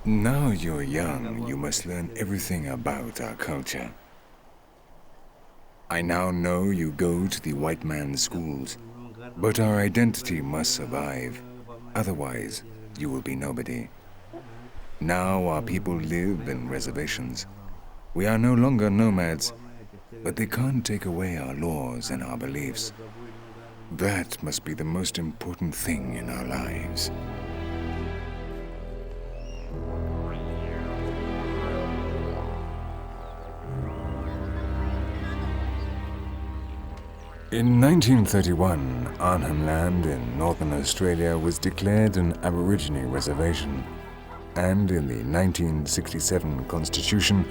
Now you're young, you must learn everything about our culture. I now know you go to the white man's schools, but our identity must survive. Otherwise, you will be nobody. Now our people live in reservations. We are no longer nomads, but they can't take away our laws and our beliefs. That must be the most important thing in our lives. In 1931, Arnhem Land in northern Australia was declared an Aborigine reservation, and in the 1967 Constitution,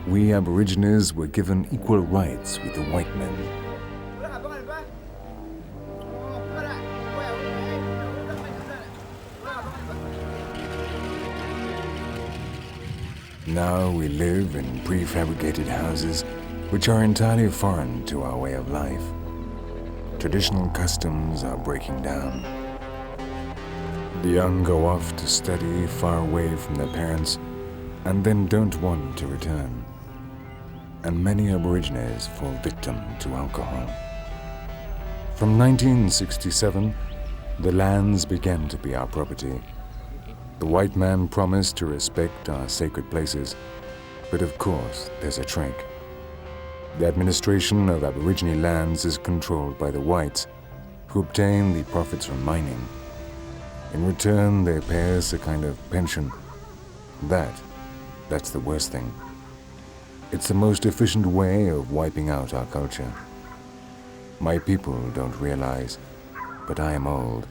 we Aborigines were given equal rights with the white men. Now we live in prefabricated houses which are entirely foreign to our way of life. Traditional customs are breaking down. The young go off to study far away from their parents and then don't want to return. And many Aborigines fall victim to alcohol. From 1967, the lands began to be our property. The white man promised to respect our sacred places, but of course there's a trick. The administration of Aborigine lands is controlled by the whites, who obtain the profits from mining. In return, they pay us a kind of pension. That's the worst thing. It's the most efficient way of wiping out our culture. My people don't realize, but I am old.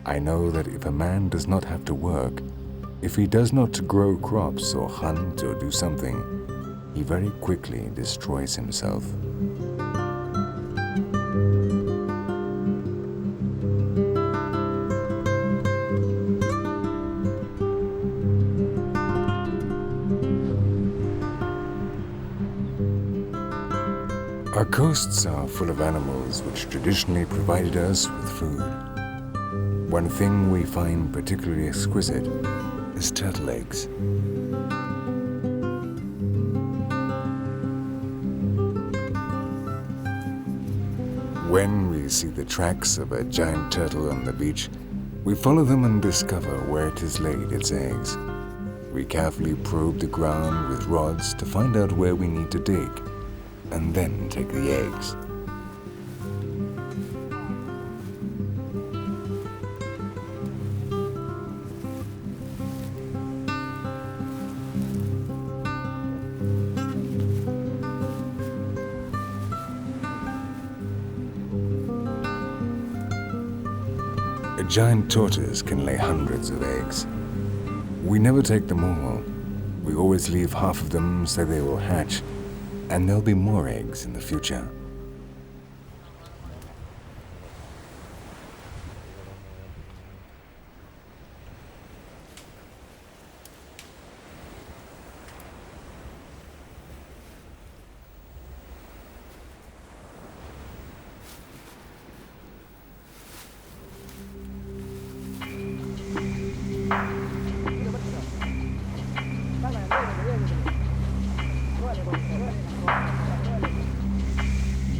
I know that if a man does not have to work, if he does not grow crops or hunt or do something, he very quickly destroys himself. Our coasts are full of animals which traditionally provided us with food. One thing we find particularly exquisite is turtle eggs. When we see the tracks of a giant turtle on the beach, we follow them and discover where it has laid its eggs. We carefully probe the ground with rods to find out where we need to dig, and then take the eggs. A giant tortoise can lay hundreds of eggs. We never take them all. We always leave half of them so they will hatch, and there'll be more eggs in the future.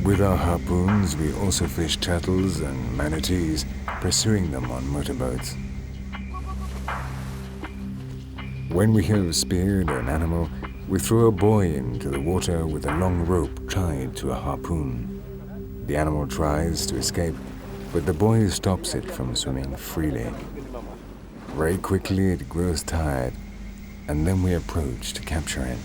With our harpoons, we also fish turtles and manatees, pursuing them on motorboats. When we have speared an animal, we throw a buoy into the water with a long rope tied to a harpoon. The animal tries to escape, but the buoy stops it from swimming freely. Very quickly it grows tired, and then we approach to capture it.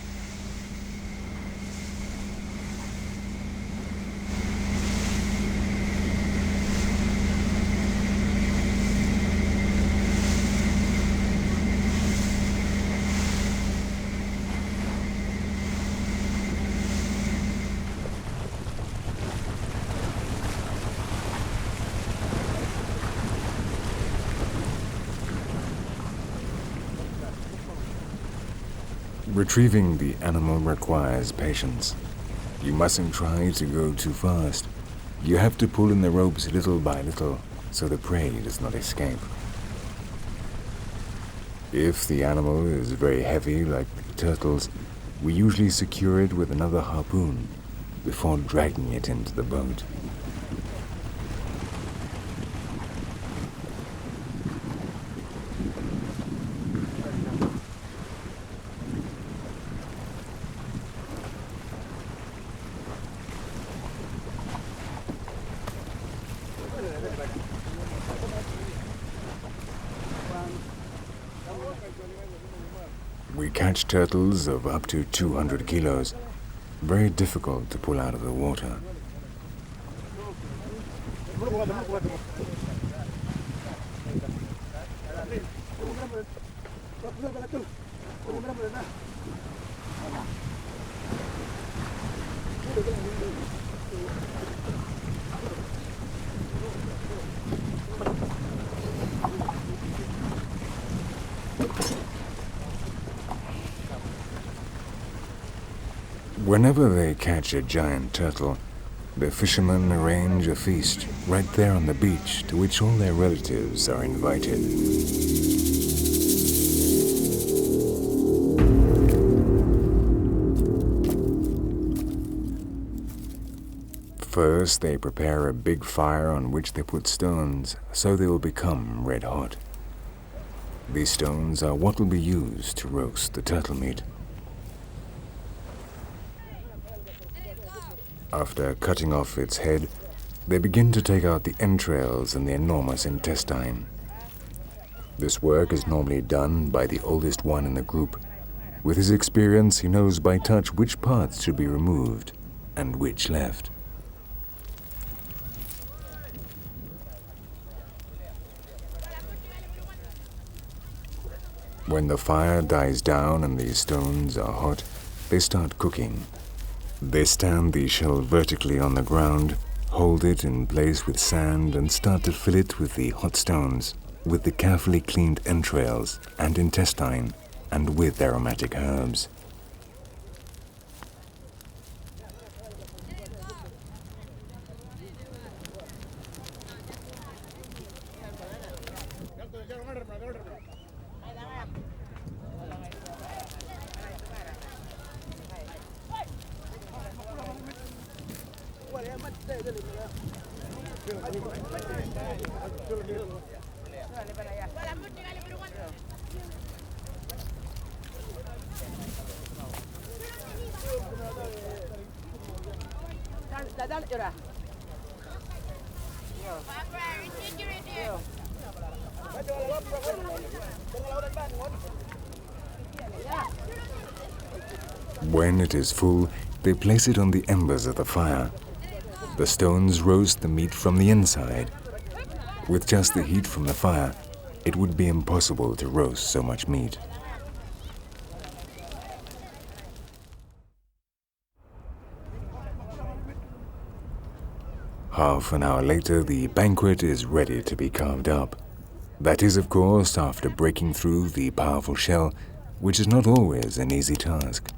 Retrieving the animal requires patience. You mustn't try to go too fast. You have to pull in the ropes little by little so the prey does not escape. If the animal is very heavy, like the turtles, we usually secure it with another harpoon before dragging it into the boat. We catch turtles of up to 200 kilos, very difficult to pull out of the water. Whenever they catch a giant turtle, the fishermen arrange a feast right there on the beach to which all their relatives are invited. First, they prepare a big fire on which they put stones so they will become red hot. These stones are what will be used to roast the turtle meat. After cutting off its head, they begin to take out the entrails and the enormous intestine. This work is normally done by the oldest one in the group. With his experience, he knows by touch which parts should be removed and which left. When the fire dies down and the stones are hot, they start cooking. They stand the shell vertically on the ground, hold it in place with sand and start to fill it with the hot stones, with the carefully cleaned entrails and intestine, and with aromatic herbs. When it is full, they place it on the embers of the fire. The stones roast the meat from the inside. With just the heat from the fire, it would be impossible to roast so much meat. Half an hour later, the banquet is ready to be carved up. That is, of course, after breaking through the powerful shell, which is not always an easy task.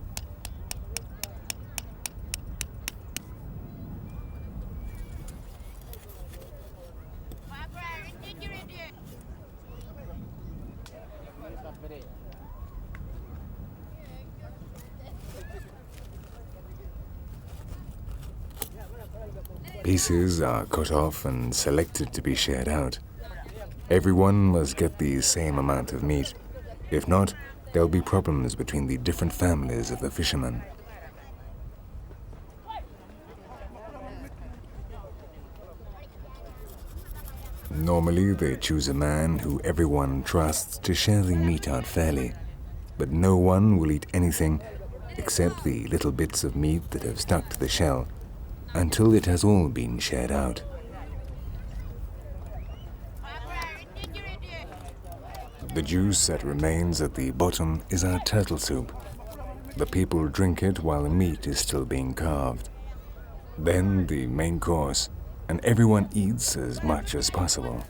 Pieces are cut off and selected to be shared out. Everyone must get the same amount of meat. If not, there'll be problems between the different families of the fishermen. Normally, they choose a man who everyone trusts to share the meat out fairly, but no one will eat anything except the little bits of meat that have stuck to the shell, until it has all been shared out. The juice that remains at the bottom is our turtle soup. The people drink it while the meat is still being carved. Then the main course, and everyone eats as much as possible.